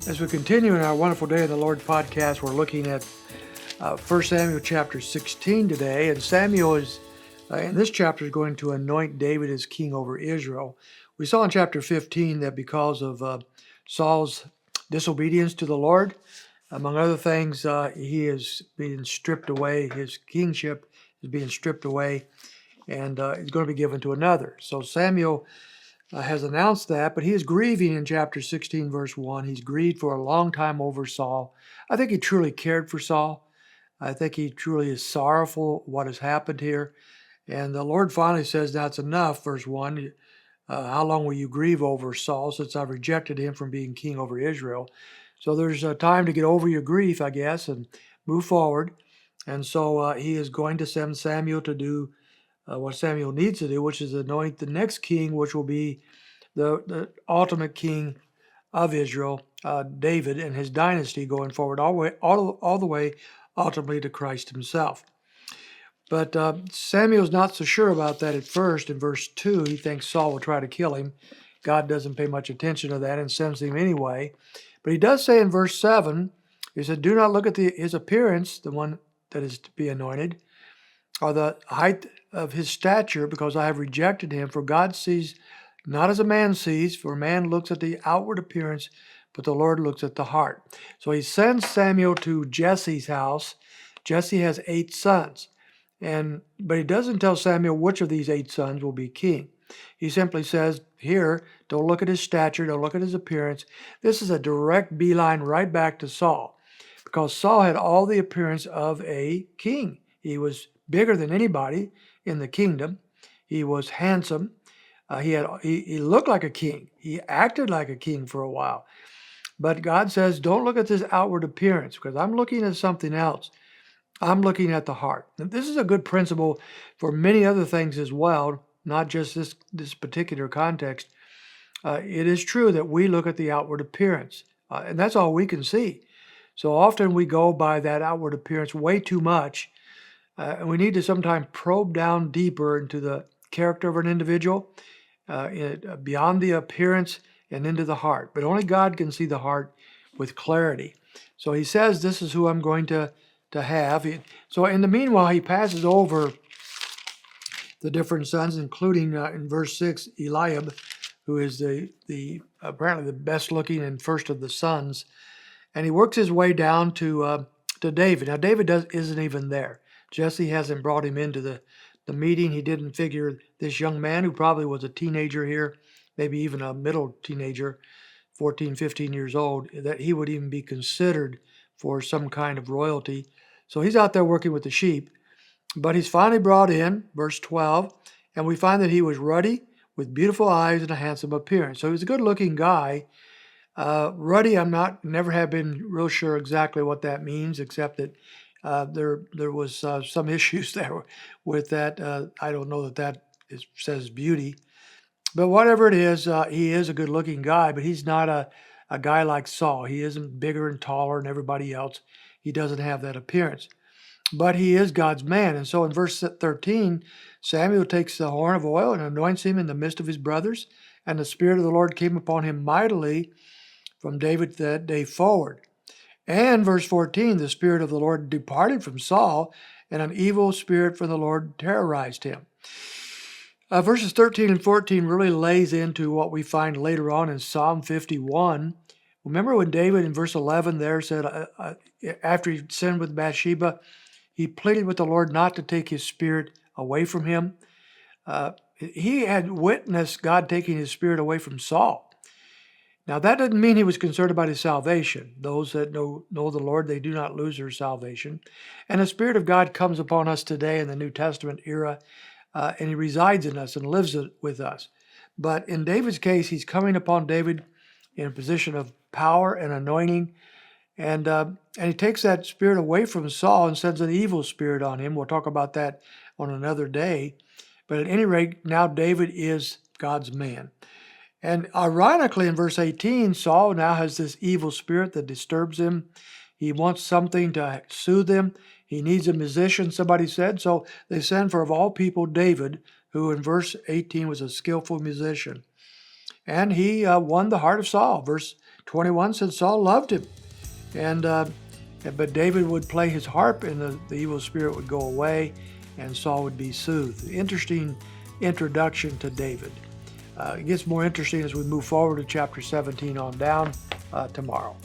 As we continue in our Wonderful Day in the Lord podcast, we're looking at 1 Samuel chapter 16 today. And Samuel is, in this chapter, is going to anoint David as king over Israel. We saw in chapter 15 that because of Saul's disobedience to the Lord, among other things, he is being stripped away. His kingship is being stripped away and is going to be given to another. So Samuel has announced that, but he is grieving in chapter 16, verse 1. He's grieved for a long time over Saul. I think he truly cared for Saul. I think he truly is sorrowful what has happened here. And the Lord finally says, "That's enough," verse 1. How long will you grieve over Saul, since I've rejected him from being king over Israel? So there's a time to get over your grief, I guess, and move forward. And so he is going to send Samuel to do what Samuel needs to do, which is anoint the next king, which will be the ultimate king of Israel, David, and his dynasty going forward, all the way ultimately to Christ himself. But Samuel's not so sure about that at first. In verse 2, he thinks Saul will try to kill him. God doesn't pay much attention to that and sends him anyway. But he does say in verse 7, he said, "Do not look at his appearance, the one that is to be anointed, or the height of his stature, because I have rejected him. For God sees not as a man sees, for man looks at the outward appearance, but the Lord looks at the heart." So he sends Samuel to Jesse's house. Jesse has 8 sons. But he doesn't tell Samuel which of these 8 sons will be king. He simply says, here, don't look at his stature, don't look at his appearance. This is a direct beeline right back to Saul, because Saul had all the appearance of a king. He was bigger than anybody in the kingdom. He was handsome. He looked like a king. He acted like a king for a while. But God says, don't look at this outward appearance, because I'm looking at something else. I'm looking at the heart. And this is a good principle for many other things as well, not just this particular context. It is true that we look at the outward appearance, and that's all we can see. So often we go by that outward appearance way too much, and we need to sometimes probe down deeper into the character of an individual, beyond the appearance and into the heart. But only God can see the heart with clarity. So he says, this is who I'm going to have. So in the meanwhile, he passes over the different sons, including in verse 6, Eliab, who is the apparently the best looking and first of the sons. And he works his way down to David. Now, David isn't even there. Jesse hasn't brought him into the meeting. He didn't figure this young man, who probably was a teenager here, maybe even a middle teenager, 14, 15 years old, that he would even be considered for some kind of royalty. So he's out there working with the sheep. But he's finally brought in, verse 12, and we find that he was ruddy, with beautiful eyes and a handsome appearance. So he was a good-looking guy. Ruddy, never have been real sure exactly what that means, except that there was some issues there with that. I don't know that says beauty. But whatever it is, he is a good-looking guy, but he's not a guy like Saul. He isn't bigger and taller than everybody else. He doesn't have that appearance. But he is God's man. And so in verse 13, Samuel takes the horn of oil and anoints him in the midst of his brothers, and the Spirit of the Lord came upon him mightily from David that day forward. And verse 14, the Spirit of the Lord departed from Saul, and an evil spirit from the Lord terrorized him. Verses 13 and 14 really lays into what we find later on in Psalm 51. Remember when David in verse 11 there said, after he sinned with Bathsheba, he pleaded with the Lord not to take his spirit away from him. He had witnessed God taking his spirit away from Saul. Now, that doesn't mean he was concerned about his salvation. Those that know the Lord, they do not lose their salvation. And the Spirit of God comes upon us today in the New Testament era, and he resides in us and lives with us. But in David's case, he's coming upon David in a position of power and anointing, and he takes that spirit away from Saul and sends an evil spirit on him. We'll talk about that on another day. But at any rate, now David is God's man. And ironically, in verse 18, Saul now has this evil spirit that disturbs him. He wants something to soothe him. He needs a musician, somebody said. So they send for, of all people, David, who in verse 18 was a skillful musician. And he won the heart of Saul. Verse 21 said Saul loved him, and but David would play his harp, and the evil spirit would go away, and Saul would be soothed. Interesting introduction to David. It gets more interesting as we move forward to chapter 17 on down tomorrow.